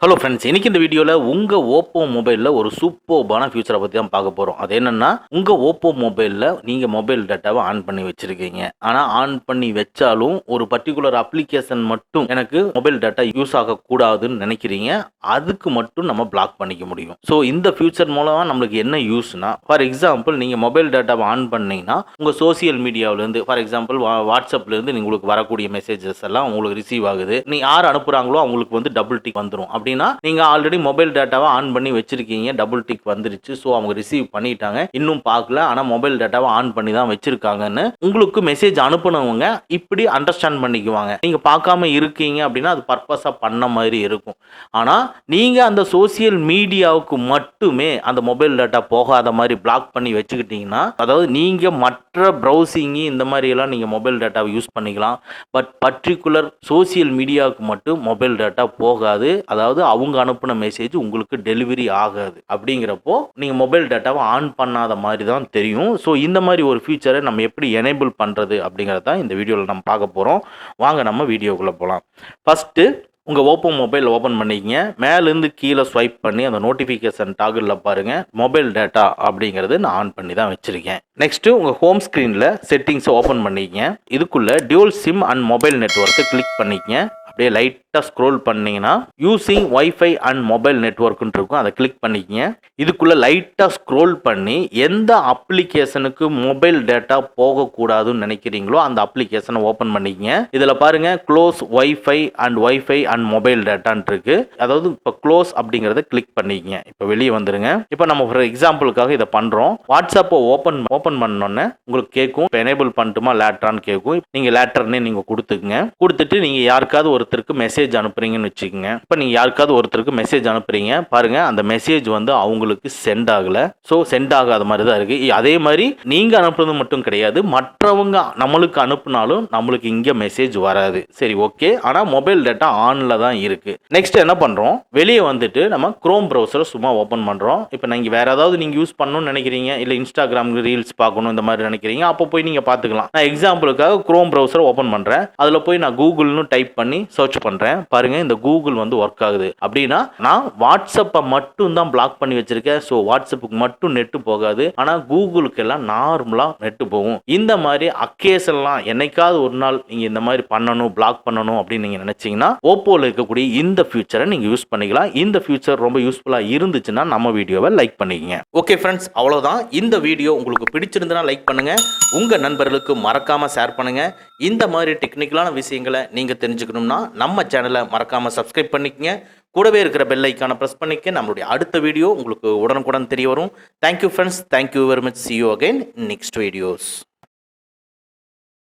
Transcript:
Hello friends, இன்னைக்கு இந்த வீடியோவில் உங்கள் ஓப்போ மொபைலில் ஒரு சூப்பர்பான ஃபியூச்சரை பற்றி தான் பார்க்க போகிறோம். அது என்னென்னா, உங்கள் ஓப்போ மொபைலில் நீங்கள் மொபைல் டேட்டாவை ஆன் பண்ணி வச்சுருக்கீங்க. ஆனால் ஆன் பண்ணி வச்சாலும் ஒரு பர்டிகுலர் அப்ளிகேஷன் மட்டும் எனக்கு மொபைல் டேட்டா யூஸ் ஆகக்கூடாதுன்னு நினைக்கிறீங்க. அதுக்கு மட்டும் நம்ம பிளாக் பண்ணிக்க முடியும். ஸோ இந்த ஃபியூச்சர் மூலமாக நம்மளுக்கு என்ன யூஸ்னா, ஃபார் எக்ஸாம்பிள் நீங்கள் மொபைல் டேட்டாவை ஆன் பண்ணீங்கன்னா உங்கள் சோசியல் மீடியாவிலேருந்து, ஃபார் எக்ஸாம்பிள் வாட்ஸ்அப்லேருந்து உங்களுக்கு வரக்கூடிய மெசேஜஸ் எல்லாம் உங்களுக்கு ரிசீவ் ஆகுது. நீ யார் அனுப்புகிறாங்களோ அவங்களுக்கு வந்து டபுள் டிக் வந்துடும். அப்படின்னா நீங்க ஆல்ரெடி மொபைல் டேட்டாவை ஆன் பண்ணி வச்சிருக்கீங்க, டபுள் டிக் வந்துருச்சு. ஸோ அவங்க ரிசீவ் பண்ணிட்டாங்க, இன்னும் பார்க்கல, ஆனால் மொபைல் டேட்டாவை ஆன் பண்ணி தான் வச்சிருக்காங்கன்னு உங்களுக்கு மெசேஜ் அனுப்புனவங்க இப்படி அண்டர்ஸ்டாண்ட் பண்ணிக்குவாங்க. நீங்க பார்க்காம இருக்கீங்க அப்படின்னா அது பர்பஸா பண்ண மாதிரி இருக்கும். ஆனா நீங்க அந்த சோசியல் மீடியாவுக்கு மட்டுமே அந்த மொபைல் டேட்டா போகாத மாதிரி பிளாக் பண்ணி வச்சுக்கிட்டீங்கன்னா, அதாவது நீங்க மற்ற ப்ரௌசிங் இந்த மாதிரி எல்லாம் நீங்க மொபைல் டேட்டாவை யூஸ் பண்ணிக்கலாம். பட் பர்டிகுலர் சோசியல் மீடியாவுக்கு மட்டும் மொபைல் டேட்டா போகாது. அதாவது அவங்க அனுப்புன மெசேஜ் உங்களுக்கு டெலிவரி ஆகாது. அப்படிங்கிறப்போ நீங்க மொபைல் டேட்டாவை ஆன் பண்ணாத மாதிரி தான் தெரியும். ஸோ இந்த மாதிரி ஒரு ஃபீச்சரை நம்ம எப்படி எனேபிள் பண்றது அப்படிங்கிறத இந்த வீடியோவில் நம்ம பார்க்க போறோம். வாங்க நம்ம வீடியோக்குள்ள போகலாம். ஃபர்ஸ்ட் உங்கள் ஓப்போ மொபைல் ஓப்பன் பண்ணிக்கங்க. மேலேருந்து கீழே ஸ்வைப் பண்ணி அந்த நோட்டிஃபிகேஷன் டாகிளில் பாருங்கள், மொபைல் டேட்டா அப்படிங்கிறது நான் ஆன் பண்ணி தான் வச்சுருக்கேன். நெக்ஸ்ட்டு உங்கள் ஹோம் ஸ்க்ரீனில் செட்டிங்ஸை ஓப்பன் பண்ணிக்கங்க. இதுக்குள்ளே டியூல் சிம் அண்ட் மொபைல் நெட்வொர்க்கை கிளிக் பண்ணிக்கங்க. அப்படியே லைட்டாக ஸ்க்ரோல் பண்ணிங்கன்னா யூசிங் வைஃபை அண்ட் மொபைல் நெட்வொர்க்குன்னு இருக்கும், அதை கிளிக் பண்ணிக்கங்க. இதுக்குள்ளே லைட்டாக ஸ்க்ரோல் பண்ணி எந்த அப்ளிகேஷனுக்கு மொபைல் டேட்டா போகக்கூடாதுன்னு நினைக்கிறீங்களோ அந்த அப்ளிகேஷனை ஓப்பன் பண்ணிக்கங்க. இதில் பாருங்கள் க்ளோஸ் வைஃபை அண்ட் மொபைல் டேட்டான் இருக்கு. அதாவது இப்போ க்ளோஸ் அப்படிங்கிறத கிளிக் பண்ணிக்கங்க. இப்போ வெளியே வந்துருங்க. இப்போ நம்ம ஒரு எக்ஸாம்பிளுக்காக இதை பண்ணுறோம். வாட்ஸ்அப்பை ஓப்பன் பண்ணோன்னே உங்களுக்கு கேட்கும், இப்போ எனேபிள் பண்ணட்டுமா லேட்டரான்னு கேட்கும். நீங்கள் லேட்டர்னே நீங்கள் கொடுத்துட்டு நீங்கள் யாருக்காவது ஒருத்தருக்கு மெசேஜ் அனுப்புறீங்கன்னு வச்சுக்கோங்க. இப்போ நீங்கள் யாருக்காவது ஒருத்தருக்கு மெசேஜ் அனுப்புறீங்க பாருங்க, அந்த மெசேஜ் வந்து அவங்களுக்கு சென்ட் ஆகலை. ஸோ சென்ட் ஆகாத மாதிரி தான் இருக்கு. அதே மாதிரி நீங்கள் அனுப்புறது மட்டும் கிடையாது, மற்றவங்க நம்மளுக்கு அனுப்புனாலும் நம்மளுக்கு இங்கே மெசேஜ் வராது. சரி, ஓகே. ஆனால் மொபைல் டேட்டா ஆன்ல தான் இருக்கு. நெக்ஸ்ட் என்ன பண்ணுறோம், வெளியே வந்துட்டு நம்ம குரோம் ப்ரௌசரை சும்மா ஓப்பன் பண்ணுறோம். இப்போ நீங்கள் வேற ஏதாவது நீங்கள் யூஸ் பண்ணணும்னு நினைக்கிறீங்க, இல்லை இன்ஸ்டாகிராம் ரீல்ஸ் பார்க்கணும் இந்த மாதிரி நினைக்கிறீங்க, அப்போ போய் நீங்கள் பார்த்துக்கலாம். நான் எக்ஸாம்பிளுக்காக குரோம் ப்ரௌசரை ஓப்பன் பண்ணுறேன். அதில் போய் நான் கூகுள்னு டைப் பண்ணி சர்ச் பண்றேன். பாருங்க, இந்த கூகுள் வந்து ஒர்க் ஆகுது. அப்படின்னா நான் வாட்ஸ்அப்பை மட்டும் தான் பிளாக் பண்ணி வச்சிருக்கேன். ஸோ வாட்ஸ்அப்புக்கு மட்டும் நெட்டு போகாது, ஆனால் கூகுளுக்கு எல்லாம் நார்மலா நெட்டு போகும். இந்த மாதிரி அக்கேஷன்லாம் என்னைக்காவது ஒரு நாள் நீங்க இந்த மாதிரி பண்ணணும், பிளாக் பண்ணணும் அப்படின்னு நீங்க நினைச்சீங்கன்னா ஓப்போல இருக்கக்கூடிய இந்த ஃபியூச்சரை நீங்க யூஸ் பண்ணிக்கலாம். இந்த ஃபியூச்சர் ரொம்ப யூஸ்ஃபுல்லா இருந்துச்சுன்னா நம்ம வீடியோவை லைக் பண்ணிக்கங்க. ஓகே ஃப்ரெண்ட்ஸ், அவ்வளவுதான். இந்த வீடியோ உங்களுக்கு பிடிச்சிருந்தா லைக் பண்ணுங்க, உங்க நண்பர்களுக்கு மறக்காம ஷேர் பண்ணுங்க. இந்த மாதிரி டெக்னிக்கலான விஷயங்களை நீங்க தெரிஞ்சுக்கணும்னா நம்ம சேனலை மறக்காம சப்ஸ்கிரைப் பண்ணிக்கங்க. கூடவே இருக்கிற பெல் ஐக்கானை பிரஸ் பண்ணிக்க. நம்மளுடைய அடுத்த வீடியோ உங்களுக்கு உடனுக்குடன் தெரிய வரும். Thank you friends, thank you very much. See you again in next videos.